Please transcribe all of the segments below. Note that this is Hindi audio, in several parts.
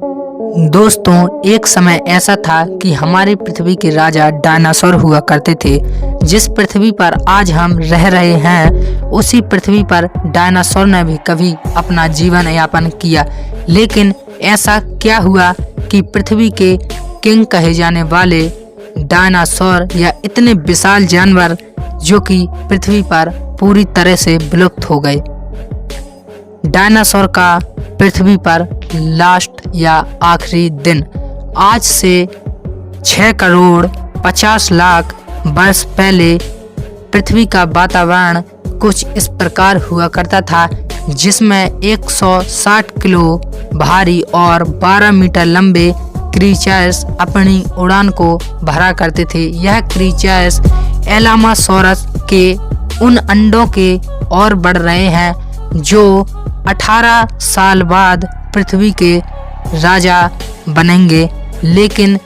दोस्तों, एक समय ऐसा था कि हमारी पृथ्वी के राजा डायनासोर हुआ करते थे। जिस पृथ्वी पर आज हम रह रहे हैं, उसी पृथ्वी पर डायनासोर ने भी कभी अपना जीवन यापन किया। लेकिन ऐसा क्या हुआ कि पृथ्वी के किंग कहे जाने वाले डायनासोर या इतने विशाल जानवर जो कि पृथ्वी पर पूरी तरह से विलुप्त हो गए। डायनासोर का पृथ्वी पर लास्ट या आखिरी दिन आज से 6 करोड़ 50 लाख वर्ष पहले पृथ्वी का वातावरण कुछ इस प्रकार हुआ करता था, जिसमें 160 किलो भारी और 12 मीटर लंबे क्रीचर्स अपनी उड़ान को भरा करते थे। यह क्रीचर्स एलामासोरस के उन अंडों के और बढ़ रहे हैं जो 18 साल बाद पृथ्वी के राजा बनेंगे। लेकिन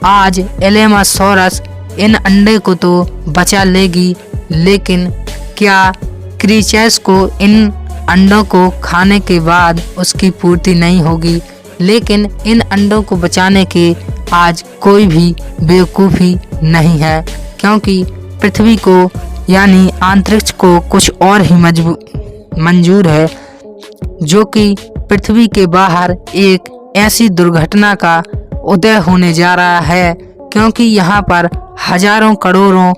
आज एलामासोरस इन अंडे को तो बचा लेगी, लेकिन क्या क्रीचर्स को इन अंडों को खाने के बाद उसकी पूर्ति नहीं होगी। लेकिन इन अंडों को बचाने की आज कोई भी बेवकूफ़ी नहीं है, क्योंकि पृथ्वी को यानी अंतरिक्ष को कुछ और ही मंजूर है, जो कि पृथ्वी के बाहर एक ऐसी दुर्घटना का उदय होने जा रहा है, क्योंकि यहाँ पर हजारों करोड़ों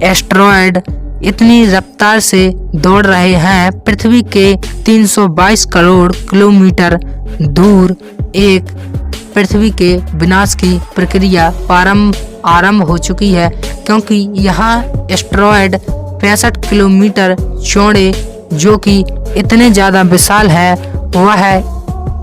एस्टेरॉयड इतनी रफ्तार से दौड़ रहे हैं। पृथ्वी के 322 करोड़ किलोमीटर दूर एक पृथ्वी के विनाश की प्रक्रिया आरंभ हो चुकी है, क्योंकि यहाँ एस्टेरॉयड 65 किलोमीटर चौड़े जो कि इतने ज़्यादा विशाल है, वह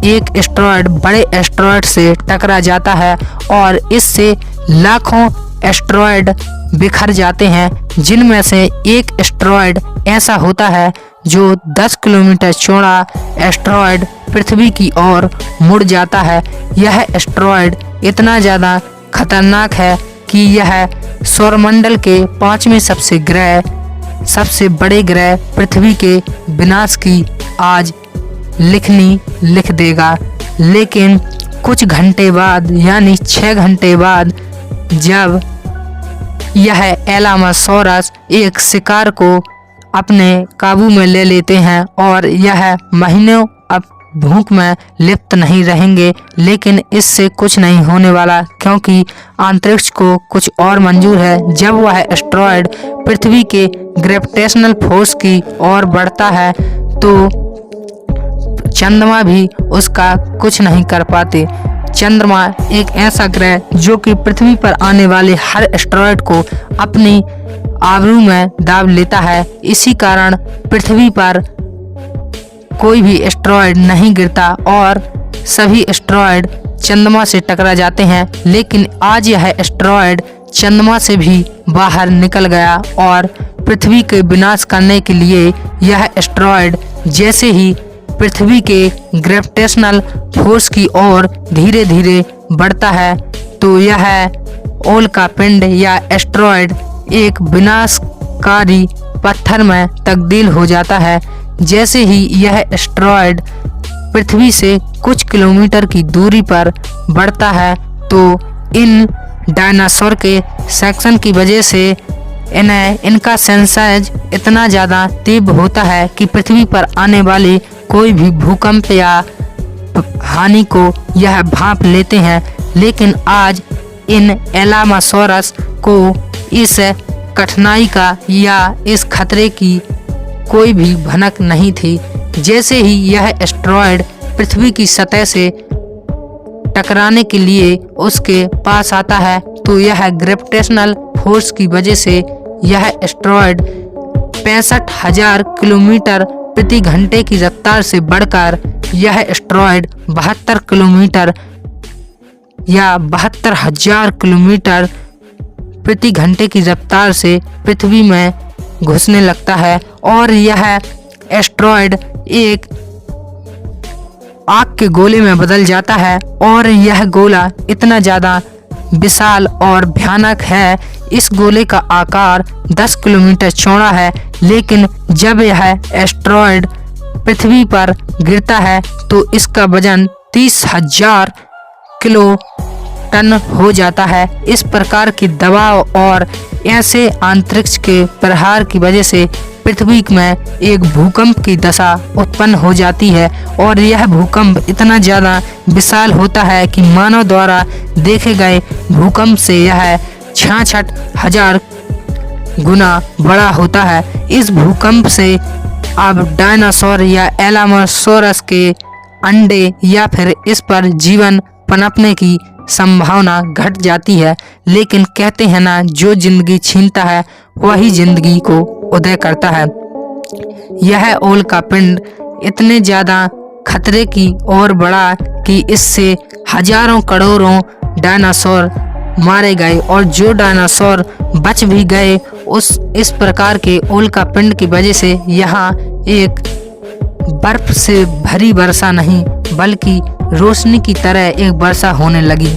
एक एस्टेरॉयड बड़े एस्टेरॉयड से टकरा जाता है और इससे लाखों एस्टेरॉयड बिखर जाते हैं, जिनमें से एक एस्टेरॉयड ऐसा होता है जो 10 किलोमीटर चौड़ा एस्टेरॉयड पृथ्वी की ओर मुड़ जाता है। यह एस्टेरॉयड इतना ज़्यादा खतरनाक है कि यह सौरमंडल के 5वें सबसे बड़े ग्रह पृथ्वी के विनाश की आज लिख देगा। लेकिन कुछ घंटे बाद यानी 6 घंटे बाद जब यह एलामासोरस एक शिकार को अपने काबू में ले लेते हैं और यह महीनों अब भूख में लिप्त नहीं रहेंगे, लेकिन इससे कुछ नहीं होने वाला, क्योंकि अंतरिक्ष को कुछ और मंजूर है। जब वह एस्टेरॉयड पृथ्वी के ग्रेविटेशनल फोर्स की ओर बढ़ता है तो चंद्रमा भी उसका कुछ नहीं कर पाते। चंद्रमा एक ऐसा ग्रह जो कि पृथ्वी पर आने वाले हर एस्टेरॉयड को अपनी आबरू में दाब लेता है। इसी कारण पृथ्वी पर कोई भी एस्टेरॉयड नहीं गिरता और सभी एस्टेरॉयड चंद्रमा से टकरा जाते हैं। लेकिन आज यह एस्टेरॉयड चंद्रमा से भी बाहर निकल गया और पृथ्वी के विनाश करने के लिए यह एस्टेरॉयड जैसे ही पृथ्वी के ग्रेविटेशनल फोर्स की ओर धीरे धीरे बढ़ता है तो यह उल्का पिंड या एस्टेरॉयड एक विनाशकारी पत्थर में तब्दील हो जाता है। जैसे ही यह एस्टेरॉयड पृथ्वी से कुछ किलोमीटर की दूरी पर बढ़ता है तो इन डायनासोर के सेक्शन की वजह से इनका सेंसाइज इतना ज़्यादा तीव्र होता है कि पृथ्वी पर आने वाले कोई भी भूकंप या हानि को यह भांप लेते हैं। लेकिन आज इन एलामासोरस को इस कठिनाई का या इस खतरे की कोई भी भनक नहीं थी। जैसे ही यह एस्टेरॉयड पृथ्वी की सतह से टकराने के लिए उसके पास आता है तो यह ग्रेविटेशनल फोर्स की वजह से यह एस्टेरॉयड 65,000 किलोमीटर प्रति घंटे की रफ्तार से बढ़कर यह एस्टेरॉयड 72 किलोमीटर या 72,000 किलोमीटर प्रति घंटे की रफ्तार से पृथ्वी में घुसने लगता है और यह एस्टेरॉयड एक आग के गोले में बदल जाता है। और यह गोला इतना ज़्यादा विशाल और भयानक है, इस गोले का आकार 10 किलोमीटर चौड़ा है। लेकिन जब यह एस्टेरॉयड पृथ्वी पर गिरता है तो इसका वजन 30,000 किलो टन हो जाता है। इस प्रकार की दबाव और ऐसे अंतरिक्ष के प्रहार की वजह से पृथ्वी में एक भूकंप की दशा उत्पन्न हो जाती है और यह भूकंप इतना ज़्यादा विशाल होता है कि मानव द्वारा देखे गए भूकंप से यह 66,000 गुना बड़ा होता है। इस भूकंप से अब डायनासोर या एलामासोरस के अंडे या फिर इस पर जीवन पनपने की संभावना घट जाती है। लेकिन कहते हैं ना, जो जिंदगी छीनता है वही जिंदगी को उदय करता है। यह उल्का पिंड इतने ज़्यादा खतरे की ओर बढ़ा कि इससे हजारों करोड़ों डायनासोर मारे गए और जो डायनासोर बच भी गए इस प्रकार के उल्का पिंड की वजह से यहाँ एक बर्फ से भरी वर्षा नहीं बल्कि रोशनी की तरह एक वर्षा होने लगी।